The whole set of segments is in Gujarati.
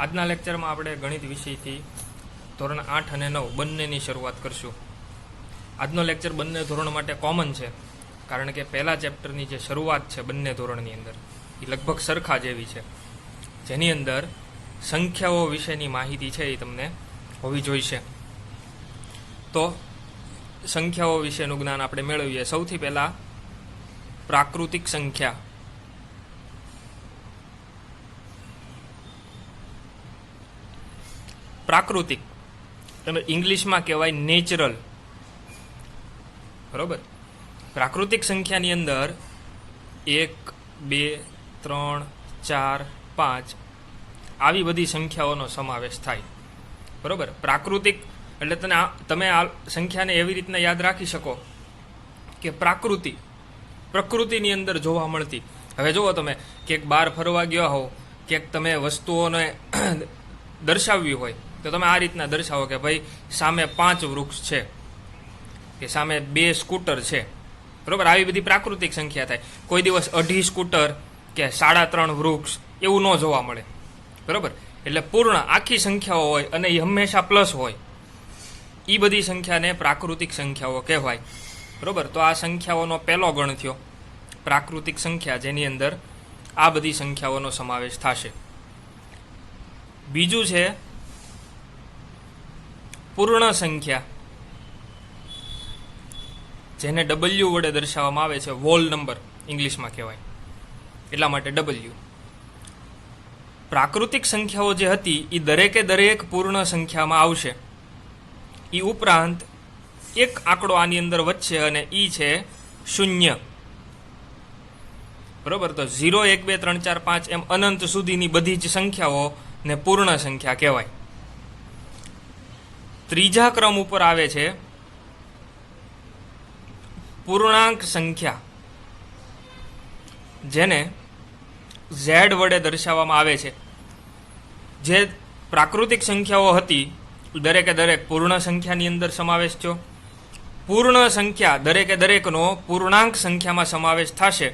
આજના લેક્ચરમાં આપણે ગણિત વિષયથી ધોરણ 8 અને 9 બંનેની શરૂઆત કરશું. આજનો લેક્ચર બંને ધોરણ માટે કોમન છે, કારણ કે પહેલા ચેપ્ટરની જે શરૂઆત છે બંને ધોરણની અંદર એ લગભગ સરખા જેવી છે, જેની અંદર સંખ્યાઓ વિશેની માહિતી છે એ તમને હોવી જોઈશે. તો સંખ્યાઓ વિશેનું જ્ઞાન આપણે મેળવીએ. સૌથી પહેલાં પ્રાકૃતિક સંખ્યા. પ્રાકૃતિક એટલે ઇંગ્લિશમાં કહેવાય નેચરલ, બરોબર. પ્રાકૃતિક સંખ્યાની અંદર 1, 2, 3, 4, 5 આવી બધી સંખ્યાઓનો સમાવેશ થાય, બરોબર. પ્રાકૃતિક એટલે તમે આ સંખ્યાને એવી રીતના યાદ રાખી શકો કે પ્રકૃતિની અંદર જોવા મળતી. હવે જુઓ, તમે ક્યાંક બહાર ફરવા ગયા હો, ક્યાંક તમે વસ્તુઓને દર્શાવવી હોય તો તમે આ રીતના દર્શાવો કે ભાઈ સામે 5 વૃક્ષ છે કે સામે 2 સ્કૂટર છે, બરોબર. આવી બધી પ્રાકૃતિક સંખ્યા થાય. કોઈ દિવસ 2.5 સ્કૂટર કે 3.5 વૃક્ષ એવું ન જોવા મળે, બરોબર. એટલે પૂર્ણ આખી સંખ્યાઓ હોય અને એ હંમેશા પ્લસ હોય, એ બધી સંખ્યાને પ્રાકૃતિક સંખ્યાઓ કહેવાય, બરોબર. તો આ સંખ્યાઓનો પહેલો ગણ થયો પ્રાકૃતિક સંખ્યા, જેની અંદર આ બધી સંખ્યાઓનો સમાવેશ થશે. બીજું છે પૂર્ણ સંખ્યા, જેને W વડે દર્શાવવામાં આવે છે. વોલ નંબર ઇંગ્લિશમાં કહેવાય, એટલા માટે W. પ્રાકૃતિક સંખ્યાઓ જે હતી એ દરેકે દરેક પૂર્ણ સંખ્યામાં આવશે. એ ઉપરાંત એક આંકડો આની અંદર વધશે અને એ છે 0, બરોબર. તો 0, 1, 2, 3, 4, 5 એમ અનંત સુધીની બધી જ સંખ્યાઓને પૂર્ણ સંખ્યા કહેવાય. ત્રીજા ક્રમ ઉપર આવે છે પૂર્ણાંક સંખ્યા, જેને Z વડે દર્શાવવામાં આવે છે. જે પ્રાકૃતિક સંખ્યાઓ હતી દરેકે દરેક પૂર્ણ સંખ્યાની અંદર સમાવેશ થયો. પૂર્ણ સંખ્યા દરેકે દરેકનો પૂર્ણાંક સંખ્યામાં સમાવેશ થશે.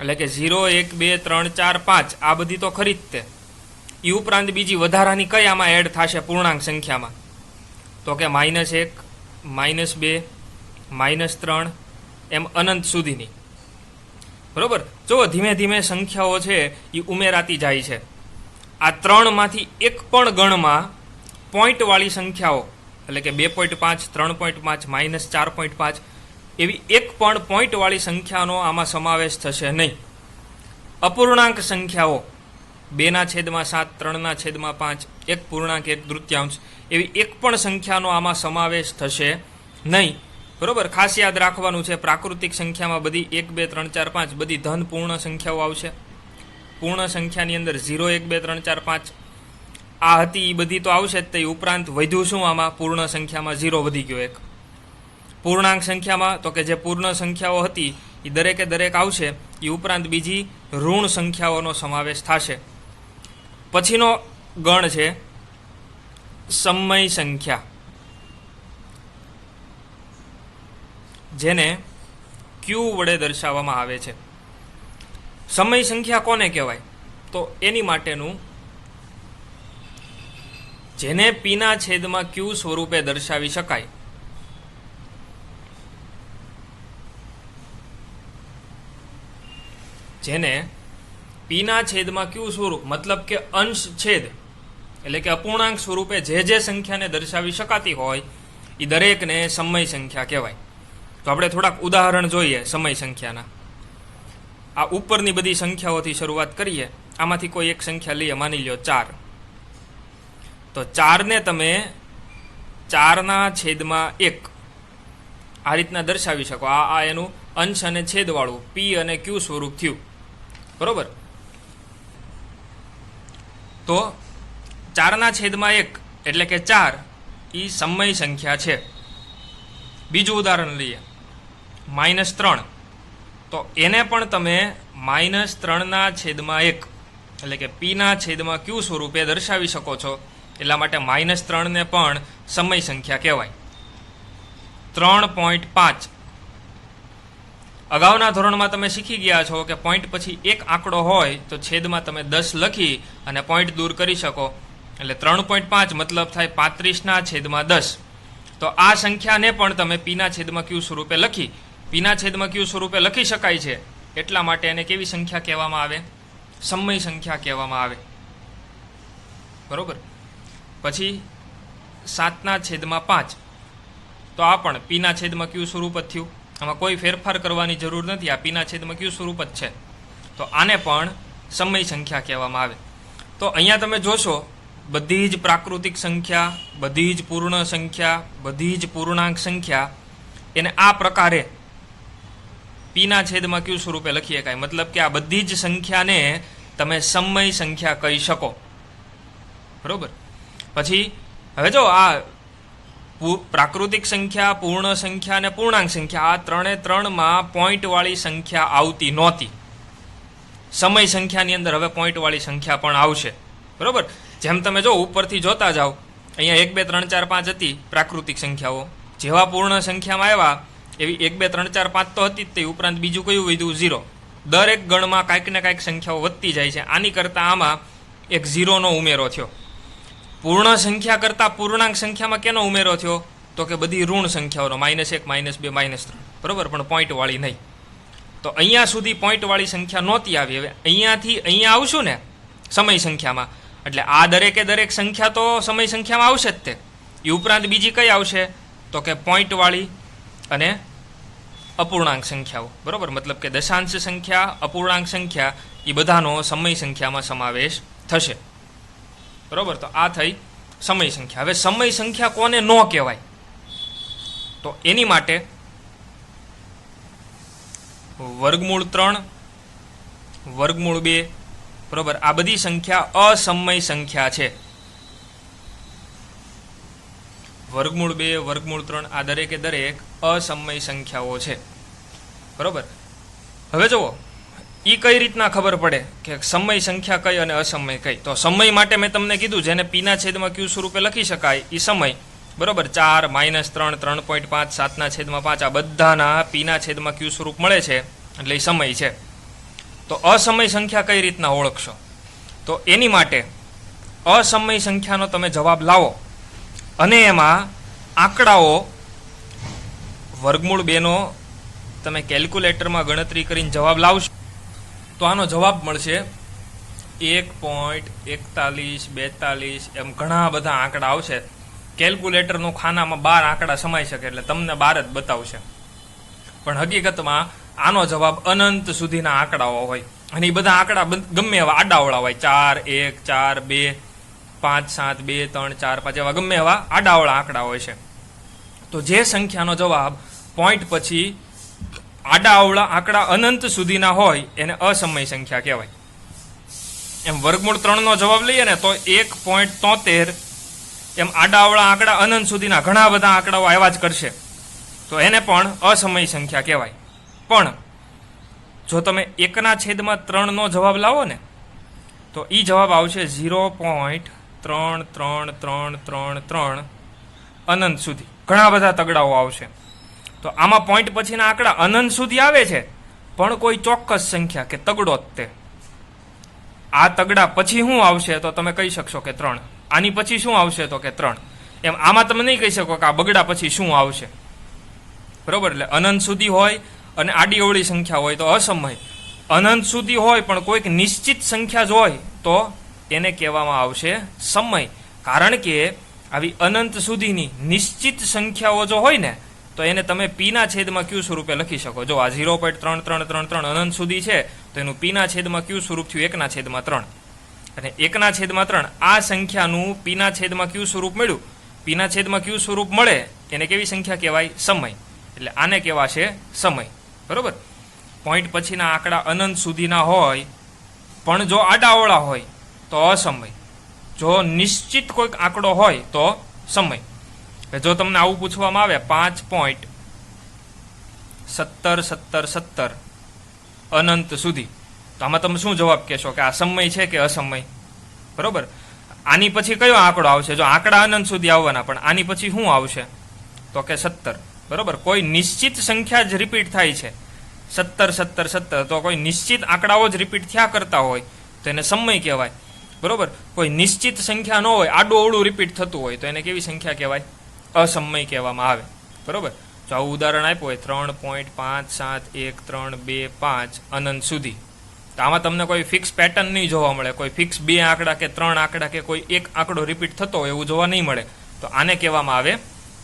એટલે કે 0, 1, 2, 3, 4, 5 આ બધી તો ખરી જ તે. એ ઉપરાંત બીજી વધારાની કઈ આમાં એડ થશે પૂર્ણાંક સંખ્યામાં? તો કે -1, -2, -3 એમ અનંત સુધીની, બરોબર. જો ધીમે ધીમે સંખ્યાઓ છે એ ઉમેરાતી જાય છે. આ 3માંથી એક પણ ગણમાં પોઈન્ટવાળી સંખ્યાઓ, એટલે કે 2.5, 3.5, -4.5 એવી એક પણ પોઈન્ટવાળી સંખ્યાનો આમાં સમાવેશ થશે નહીં. અપૂર્ણાંક સંખ્યાઓ 2/7, 3/5, 1 પૂર્ણાંક 1 તૃતીયાંશ એવી એક પણ સંખ્યાનો આમાં સમાવેશ થશે નહીં, બરોબર. ખાસ યાદ રાખવાનું છે, પ્રાકૃતિક સંખ્યામાં બધી 1, 2, 3, 4, 5 બધી ધન પૂર્ણ સંખ્યાઓ આવશે. પૂર્ણ સંખ્યાની અંદર 0, 1, 2, 3, 4, 5 આ હતી એ બધી તો આવશે જ. તે ઉપરાંત વધ્યું શું આમાં? પૂર્ણ સંખ્યામાં 0 વધી ગયો 1. પૂર્ણાંક સંખ્યામાં તો કે જે પૂર્ણ સંખ્યાઓ હતી એ દરેકે દરેક આવશે. એ ઉપરાંત બીજી ઋણ સંખ્યાઓનો સમાવેશ થશે. પછીનો ગણ છે સમય સંખ્યા, જેને Q વડે દર્શાવવામાં આવે છે. સમય સંખ્યા કોને કહેવાય? તો એની માટેનું જેને P/Q સ્વરૂપે દર્શાવી શકાય. જેને P/Q સ્વરૂપ મતલબ કે અંશ છેદ એટલે કે અપૂર્ણાંક સ્વરૂપે જે સંખ્યાને દર્શાવી શકાતી હોય એ દરેકને સમય સંખ્યા કહેવાય. તો આપણે થોડાક ઉદાહરણ જોઈએ સમય સંખ્યાના. આ ઉપરની બધી સંખ્યાઓથી શરૂઆત કરીએ. આમાંથી કોઈ એક સંખ્યા લઈએ, માની લ્યો 4. તો 4ને તમે 4/1 આ રીતના દર્શાવી શકો. આ એનું અંશ અને છેદવાળું P અને Q સ્વરૂપ થયું, બરોબર. તો 4/1 એટલે કે 4 એ સમય સંખ્યા છે. બીજું ઉદાહરણ લઈએ, -3. તો એને પણ તમે -3/1 એટલે કે P/Q સ્વરૂપે દર્શાવી શકો છો. એટલા માટે -3ને પણ સમય સંખ્યા કહેવાય. 3.5 અગાઉના ધોરણમાં તમે શીખી ગયા છો કે પોઈન્ટ પછી એક આંકડો હોય તો છેદમાં તમે 10 લખી અને પોઈન્ટ દૂર કરી શકો. એટલે 3.5 મતલબ થાય 35/10. તો આ સંખ્યાને પણ તમે પીના છેદમાં ક્યુ સ્વરૂપે લખી, પીના છેદમાં ક્યુ સ્વરૂપે લખી શકાય છે એટલા માટે એને કેવી સંખ્યા કહેવામાં આવે? સમય સંખ્યા કહેવામાં આવે. બરોબર. પછી 7/5 તો આ પણ પીના છેદમાં ક્યુ સ્વરૂપ જ થયું. આમાં કોઈ ફેરફાર કરવાની જરૂર નથી, આ પીના છેદમાં ક્યુ સ્વરૂપ જ છે. તો આને પણ સમય સંખ્યા કહેવામાં આવે. તો અહીંયા તમે જોશો બધી જ પ્રાકૃતિક સંખ્યા, બધી જ પૂર્ણ સંખ્યા, બધી જ પૂર્ણાંક સંખ્યા એને આ પ્રકારે પીના છેદમાં ક્યુ સ્વરૂપે લખી શકાય. મતલબ કે આ બધી જ સંખ્યાને તમે સમય સંખ્યા કહી શકો. બરોબર. પછી હવે જો આ પ્રાકૃતિક સંખ્યા, પૂર્ણ સંખ્યા અને પૂર્ણાંક સંખ્યા આ ત્રણે ત્રણમાં પોઈન્ટવાળી સંખ્યા આવતી નહોતી. સમય સંખ્યાની અંદર હવે પોઈન્ટવાળી સંખ્યા પણ આવશે. બરોબર. જેમ તમે જો ઉપરથી જોતા જાઓ, અહીંયા 1 2 3 4 5 હતી પ્રાકૃતિક સંખ્યાઓ. જેવા પૂર્ણ સંખ્યામાં આવ્યા એવી 1 2 3 4 5 તો હતી જ, તે ઉપરાંત બીજું કયું વધ્યું? 0. દરેક ગણમાં કાંઈક ને કાંઈક સંખ્યાઓ વધતી જાય છે. આની કરતાં આમાં એક 0નો ઉમેરો થયો. પૂર્ણ સંખ્યા કરતાં પૂર્ણાંક સંખ્યામાં કેનો ઉમેરો થયો? તો કે બધી ઋણ સંખ્યાઓનો, -1 -2 -3. બરોબર, પણ પોઈન્ટવાળી નહીં. તો અહીંયા સુધી પોઈન્ટવાળી સંખ્યા નહોતી આવી. હવે અહીંયાથી અહીંયા આવશું ને સમય સંખ્યામાં, એટલે આ દરેકે દરેક સંખ્યા તો સમય સંખ્યામાં આવશે જ તે. એ ઉપરાંત બીજી કઈ આવશે? તો કે પોઈન્ટવાળી અને અપૂર્ણાંક સંખ્યાઓ. બરોબર, મતલબ કે દશાંશ સંખ્યા, અપૂર્ણાંક સંખ્યા એ બધાનો સમય સંખ્યામાં સમાવેશ થશે. બરોબર. તો આ થઈ સમય સંખ્યા. હવે સમય સંખ્યા કોને ન કહેવાય? તો એની માટે વર્ગમૂળ 3, વર્ગમૂળ 2, બરોબર, આ બધી સંખ્યા અસમય સંખ્યા છે. વર્ગમૂળ 2, વર્ગમૂળ 3 આ દરેકે દરેક અસમય સંખ્યાઓ છે. બરોબર. હવે જુઓ એ કઈ રીતના ખબર પડે કે સમય સંખ્યા કઈ અને અસમય કઈ? તો સમય માટે મેં તમને કીધું જેને પીના છેદમાં ક્યુ સ્વરૂપે લખી શકાય એ સમય. બરોબર. 4 -3 3.5 7/5 આ બધાના પીના છેદમાં ક્યુ સ્વરૂપ મળે છે એટલે એ સમય છે. તો અસમય સંખ્યા કઈ રીતના ઓળખશો? તો એની માટે અસમય સંખ્યાનો તમે જવાબ લાવો અને એમાં આંકડાઓ વર્ગમૂળ 2નો તમે કેલ્ક્યુલેટરમાં ગણતરી કરીને જવાબ લાવશો તો આનો જવાબ મળશે 1.4142 એમ ઘણા બધા આંકડા આવશે. કેલ્ક્યુલેટરનું ખાનામાં 12 આંકડા સમાઈ શકે એટલે તમને 12 જ બતાવશે. પણ હકીકતમાં આનો જવાબ અનંત સુધીના આંકડાઓ હોય અને એ બધા આંકડા ગમે એવા આડાવડા હોય. 4 1 4 2 5 7 2 3 4 5 એવા ગમે એવા આડાવડા આંકડા હોય છે. તો જે સંખ્યાનો જવાબ પોઈન્ટ પછી આડાઅવળા આંકડા અનંત સુધીના હોય એને અસમય સંખ્યા કહેવાય. એમ વર્ગમૂળ 3નો જવાબ લઈએ ને તો 1.73 એમ આડાઅવળા આંકડા અનંત સુધીના ઘણા બધા આંકડાઓ આવ્યા જ કરશે તો એને પણ અસમય સંખ્યા કહેવાય. પણ જો તમે 1/3નો જવાબ લાવો ને તો એ જવાબ આવશે 0.3333 અનંત સુધી ઘણા બધા તગડાઓ આવશે. તો આમાં પોઈન્ટ પછીના આંકડા અનંત સુધી આવે છે પણ કોઈ ચોક્કસ સંખ્યા કે તગડો જ તે. આ તગડા પછી શું આવશે તો તમે કહી શકશો કે 3. આની પછી શું આવશે તો કે 3. એમ આમાં તમે નહીં કહી શકો કે આ બગડા પછી શું આવશે. બરોબર. એટલે અનંત સુધી હોય અને આડી અવળી સંખ્યા હોય તો અસમય. અનંત સુધી હોય પણ કોઈક નિશ્ચિત સંખ્યા જ હોય તો એને કહેવામાં આવશે સમય. કારણ કે આવી અનંત સુધીની નિશ્ચિત સંખ્યાઓ જો હોય ને તો એને તમે પીના છેદમાં ક્યુ સ્વરૂપે લખી શકો. જો આ 0.3333 અનંત સુધી છે તો એનું પીના છેદમાં ક્યુ સ્વરૂપ થયું 1/3 અને 1/3 આ સંખ્યાનું પીના છેદમાં ક્યુ સ્વરૂપ મળ્યું. પીના છેદમાં ક્યુ સ્વરૂપ મળે એને કેવી સંખ્યા કહેવાય? સમય. એટલે આને કહેવાશે સમય. બરોબર. પોઈન્ટ પછીના આંકડા અનંત સુધીના હોય પણ જો આડાઅવળા હોય તો અસમય. જો નિશ્ચિત કોઈક આંકડો હોય તો સમય. જો તમને આવું પૂછવામાં આવે 5.1717 અનંત સુધી તો આમાં તમે શું જવાબ કહેશો કે આ સમય છે કે અસમય? બરોબર. આની પછી કયો આંકડો આવશે? જો આંકડા અનંત સુધી આવવાના પણ આની પછી શું આવશે તો કે 17. બરોબર. કોઈ નિશ્ચિત સંખ્યા જ રિપીટ થાય છે. 17 17 17, તો કોઈ નિશ્ચિત આંકડાઓ જ રિપીટ થયા કરતા હોય તો એને સમય કહેવાય. બરોબર, કોઈ નિશ્ચિત સંખ્યા ન હોય, આડું અવળું રિપીટ થતું હોય તો એને કેવી સંખ્યા કહેવાય? અસમય કહેવામાં આવે. બરોબર, જો આવું ઉદાહરણ આપ્યું હોય 3.57132 અનંત સુધી, તો આમાં તમને કોઈ ફિક્સ પેટર્ન નહીં જોવા મળે, કોઈ ફિક્સ 2 આંકડા કે 3 આંકડા કે કોઈ એક આંકડો રિપીટ થતો હોય એવું જોવા નહીં મળે, તો આને કહેવામાં આવે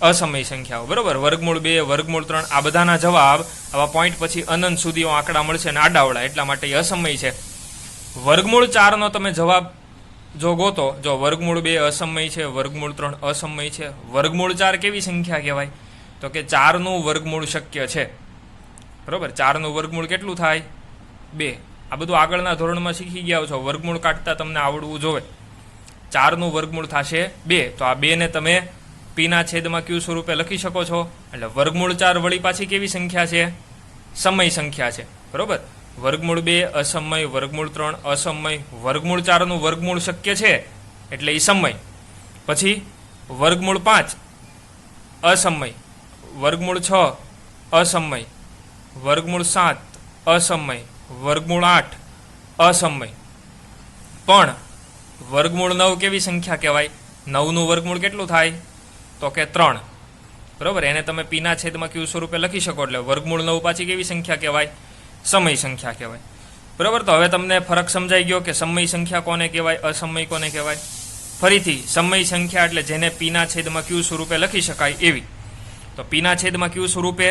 અસમય સંખ્યાઓ. બરોબર, વર્ગમૂળ 2, વર્ગમૂળ 3 આ બધાના જવાબ આવા પોઈન્ટ પછી અનંત સુધી આંકડા મળશે અને આડાવડા, એટલા માટે એ અસમય છે. વર્ગમૂળ 4 નો તમે જવાબ જો ગોતો, જો વર્ગમૂળ 2 અસમય છે, વર્ગમૂળ 3 અસમય છે, વર્ગમૂળ 4 કેવી સંખ્યા કહેવાય? તો કે 4 નું વર્ગમૂળ શક્ય છે. બરોબર, 4 નું વર્ગમૂળ કેટલું થાય? 2. આ બધું આગળના ધોરણમાં શીખી ગયા છો, વર્ગમૂળ કાઢતા તમને આવડવું જોવે. 4 નું વર્ગમૂળ થશે 2, તો આ 2 ને તમે પીના છેદમાં ક્યુ સ્વરૂપે લખી શકો છો. એટલે વર્ગમૂળ 4 વળી પાછી કેવી સંખ્યા છે? સમય સંખ્યા છે. બરોબર, વર્ગમૂળ 2 અસમય, વર્ગમૂળ 3 અસમય, વર્ગમૂળ 4 નું વર્ગમૂળ શક્ય છે એટલે એ સમય. પછી વર્ગમૂળ 5 અસમય, વર્ગમૂળ 6 અસમય, વર્ગમૂળ 7 અસમય, વર્ગમૂળ 8 અસમય. પણ વર્ગમૂળ 9 કેવી સંખ્યા કહેવાય? 9 નું વર્ગમૂળ કેટલું થાય? તો કે 3. બરોબર, એને તમે પીના છેદમાં ક્યુ સ્વરૂપે લખી શકો, એટલે વર્ગમૂળ 9 પાછી કેવી સંખ્યા કહેવાય? સમય સંખ્યા કહેવાય. બરોબર, તો હવે તમને ફરક સમજાઈ ગયો કે સમય સંખ્યા કોને કહેવાય, અસમય કોને કહેવાય. ફરીથી, સમય સંખ્યા એટલે જેને પીના છેદમાં ક્યુ સ્વરૂપે લખી શકાય એવી. તો પીના છેદમાં ક્યુ સ્વરૂપે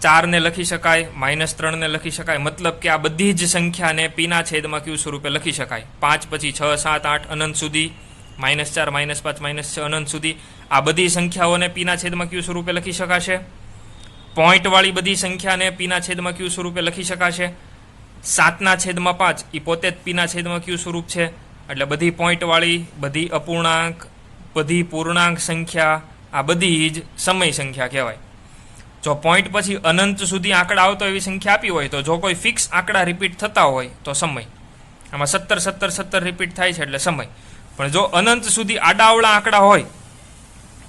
4 ને લખી શકાય, -3 ને લખી શકાય, મતલબ કે આ બધી જ સંખ્યાને પીના છેદમાં ક્યુ સ્વરૂપે લખી શકાય. 5 પછી 6 7 8 અનંત સુધી, -4 -5 -6 અનંત સુધી આ બધી સંખ્યાઓને પીના છેદમાં ક્યુ સ્વરૂપે લખી શકાશે. પોઈન્ટવાળી બધી સંખ્યાને પીના છેદમાં ક્યુ સ્વરૂપે લખી શકાશે. 7/5 એ પોતે જ પીના છેદમાં ક્યુ સ્વરૂપ છે, એટલે બધી પોઈન્ટવાળી, બધી અપૂર્ણાંક, બધી પૂર્ણાંક સંખ્યા આ બધી જ સમય સંખ્યા કહેવાય. જો પોઈન્ટ પછી અનંત સુધી આંકડા આવતો એવી સંખ્યા આપી હોય તો જો કોઈ ફિક્સ આંકડા રિપીટ થતા હોય તો સમય. આમાં 17 17 17 રિપીટ થાય છે એટલે સમય. પણ જો અનંત સુધી આડાવડા આંકડા હોય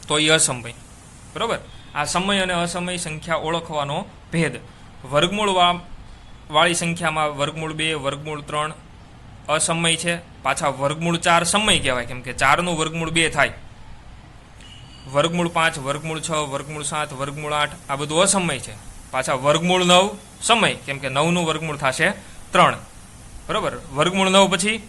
તો એ અસમય. બરોબર, આ સમય અને અસમય સંખ્યા ઓળખવાનો ભેદ. વર્ગમૂળ વાળી સંખ્યામાં વર્ગમૂળ 2, વર્ગમૂળ 3 અસમય છે, પાછા વર્ગમૂળ 4 સમય કહેવાય, કેમ કે 4 નું વર્ગમૂળ 2 થાય. વર્ગમૂળ 5, વર્ગમૂળ 6, વર્ગમૂળ 7, વર્ગમૂળ 8 આ બધું અસમય છે. પાછા વર્ગમૂળ 9 સમય, કેમ કે 9 નું વર્ગમૂળ થશે 3. બરોબર, વર્ગમૂળ 9 પછી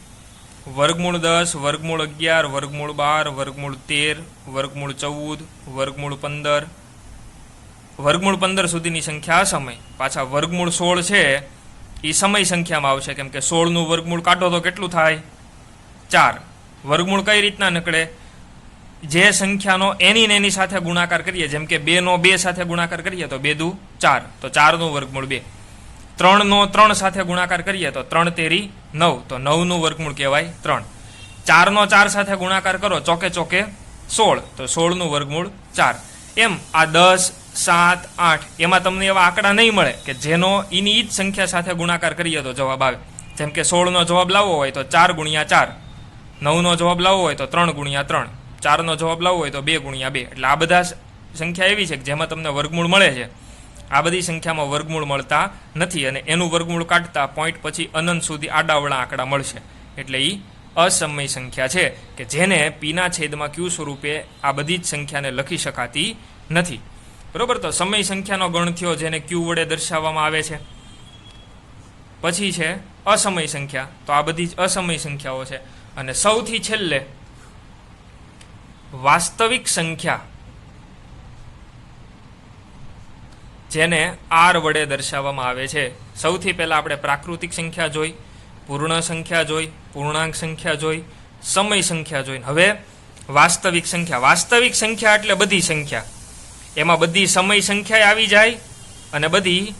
વર્ગમૂળ 10, વર્ગમૂળ 11, વર્ગમૂળ 12, વર્ગમૂળ 13, વર્ગમૂળ 14, વર્ગમૂળ 15, વર્ગમૂળ 15 સુધીની સંખ્યા અસમય. પાછા વર્ગમૂળ 16 છે એ સમય સંખ્યામાં આવશે, કેમ કે 16 નું વર્ગમૂળ કાઢો તો કેટલું થાય? 4. વર્ગમૂળ કઈ રીતના નીકળે? જે સંખ્યાનો એની ને એની સાથે ગુણાકાર કરીએ, જેમ કે 2 નો 2 સાથે ગુણાકાર કરીએ તો 2 દુ 4, તો 4 નું વર્ગમૂળ 2. 3 નો 3 સાથે ગુણાકાર કરીએ તો 3 તેરી 9, તો 9 નું વર્ગમૂળ કહેવાય 3. 4 નો 4 સાથે ગુણાકાર કરો ચોકે ચોકે 16, તો 16 નું વર્ગમૂળ 4. એમ આ 10 7 8 એમાં તમને એવા આંકડા નહીં મળે કે જેનો એની જ સંખ્યા સાથે ગુણાકાર કરીએ તો જવાબ આવે. જેમ કે 16 નો જવાબ લાવવો હોય તો 4 ગુણ્યા 4, 9 નો જવાબ લાવવો હોય તો 3 ગુણ્યા 3, 4 નો જવાબ લાવવો હોય તો 2 ગુણ્યા 2. એટલે આ બધા સંખ્યા એવી છે કે જેમાં તમને વર્ગમૂળ મળે છે. આ બધી સંખ્યામાં વર્ગમૂળ મળતા નથી, અને એનું વર્ગમૂળ કાઢતા પોઈન્ટ પછી અનંત સુધી આડાવડા આંકડા મળશે. એટલે એ અસમય સંખ્યા છે કે જેને પીના છેદમાં ક્યુ સ્વરૂપે આ બધી જ સંખ્યાને લખી શકાતી નથી. બરોબર, તો સમય સંખ્યાનો ગણ થયો જેને ક્યુ વડે દર્શાવવામાં આવે છે. પછી છે અસમય સંખ્યા, તો આ બધી જ અસમય સંખ્યાઓ છે. અને સૌથી છેલ્લે વાસ્તવિક સંખ્યા, જેને આર વડે દર્શાવવામાં આવે છે. સૌથી પહેલા આપણે પ્રાકૃતિક સંખ્યા જોઈ, પૂર્ણ સંખ્યા જોઈ, પૂર્ણાંક સંખ્યા જોઈ, સમય સંખ્યા જોઈ. હવે વાસ્તવિક સંખ્યા. વાસ્તવિક સંખ્યા એટલે બધી સંખ્યા, એમાં બધી સમય સંખ્યા આવી જાય અને બધી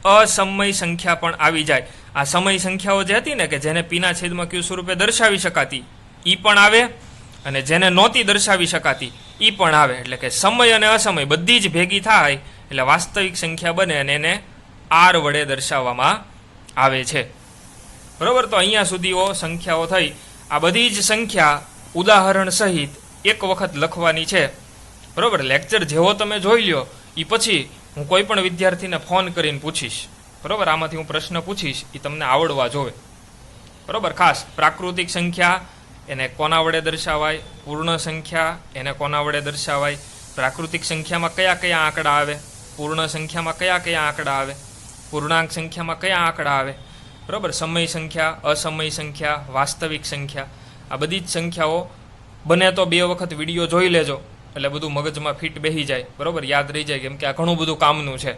અસમય સંખ્યા પણ આવી જાય. આ સમય સંખ્યાઓ જે હતી ને કે જેને પીના છેદમાં ક્યુ સ્વરૂપે દર્શાવી શકાતી ઈ પણ આવે, અને જેને નહોતી દર્શાવી શકાતી ઈ પણ આવે. એટલે કે સમય અને અસમય બધી જ ભેગી થાય એટલે વાસ્તવિક સંખ્યા બને, અને એને આર વડે દર્શાવવામાં આવે છે. બરોબર, તો અહીંયા સુધીઓ સંખ્યાઓ થઈ. આ બધી જ સંખ્યા ઉદાહરણ સહિત એક વખત લખવાની છે. બરોબર, લેક્ચર જેવો તમે જોઈ લ્યો એ પછી હું કોઈ પણ વિદ્યાર્થીને ફોન કરીને પૂછીશ બરોબર, આમાંથી હું પ્રશ્ન પૂછીશ એ તમને આવડવા જોવે. બરોબર, ખાસ પ્રાકૃતિક સંખ્યા એને કોના વડે દર્શાવાય, પૂર્ણ સંખ્યા એને કોના વડે દર્શાવાય, પ્રાકૃતિક સંખ્યામાં કયા કયા આંકડા આવે, પૂર્ણ સંખ્યામાં કયા કયા આંકડા આવે, પૂર્ણાંક સંખ્યામાં કયા આંકડા આવે. બરોબર, સમય સંખ્યા, અસમય સંખ્યા, વાસ્તવિક સંખ્યા, આ બધી જ સંખ્યાઓ બને તો 2 વખત વિડીયો જોઈ લેજો એટલે બધું મગજમાં ફિટ બેસી જાય. બરોબર, યાદ રહી જાય, કેમ કે આ ઘણું બધું કામનું છે.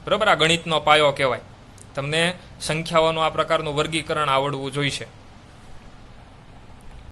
બરોબર, આ ગણિતનો પાયો કહેવાય. તમને સંખ્યાઓનું આ પ્રકારનું વર્ગીકરણ આવડવું જોઈશે.